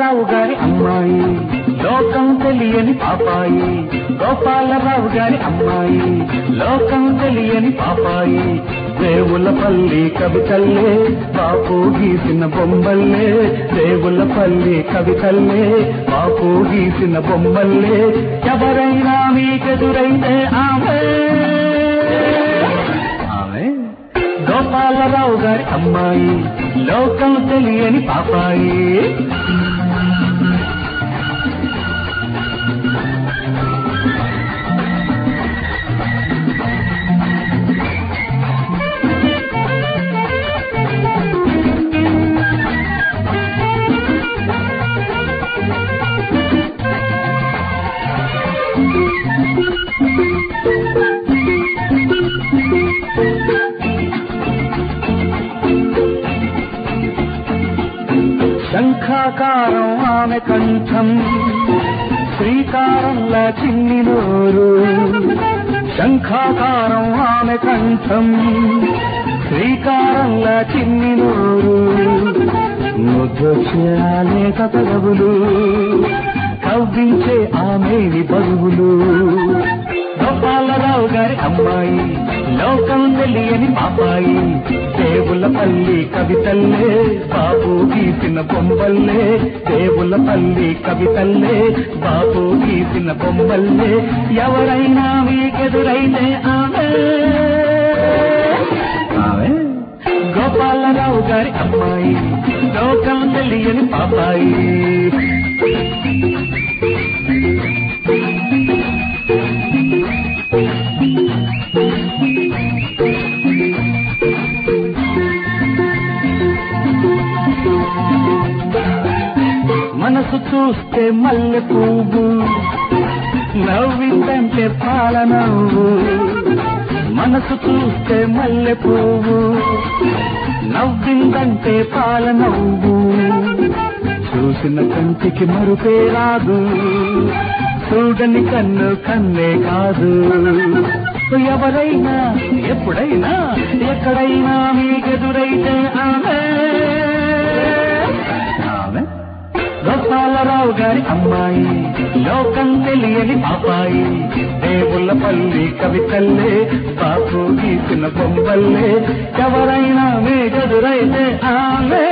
గోపాలరావు గారి అమ్మాయి లోకం తెలియని పాపాయి. గోపాలరావు గారి అమ్మాయి లోకం తెలియని పాపాయి. దేవులపల్లి కవితల్లే బాపు గీసిన బొమ్మల్లే. దేవులపల్లి కవితల్లే బాపు గీసిన బొమ్మల్లే. ఎవరైనా మీకెదురైతే ఆమె గోపాలరావు గారి అమ్మాయి లోకం తెలియని పాపాయి. శంఖాకారం ఆమె కంఠం, శ్రీకారంలా చిన్ని నోరు. శంఖాకారం ఆమె కంఠం, శ్రీకారంలా చిన్ని నోరు. ముద్దొచ్చేలేక పెదవులు కవ్వించే ఆమెని బరువులు. గోపాలరావు గారి అమ్మాయి లోకం తెలియని పాపాయి. దేవులపల్లి కవితల్లే బాపు గీసిన బొమ్మల్లే. దేవులపల్లి కవితల్లే బాపు గీసిన బొమ్మల్లే. ఎవరైనా మీకెదురైతే ఆమె గోపాలరావు గారి అమ్మాయి లోకం తెలియని పాపాయి. మనసు చూస్తే మల్లె పువ్వు, నవ్విందంటే పాల నవ్వు. మనసు చూస్తే మల్లె పువ్వు, నవ్విందంటే పాల నవ్వు. చూసిన కంటికి మరుపే రాదు, చూడని కన్ను కన్నే కాదు. ఎవరైనా ఎప్పుడైనా ఎక్కడైనా మీకెదురైతే ఆమె గోపాలరావు గారి అమ్మాయి లోకం తెలియని పాపాయి. దేవులపల్లి కవితల్లే బాపు గీసిన బొమ్మల్లే. ఎవరైనా మీకెదురైతే ఆమె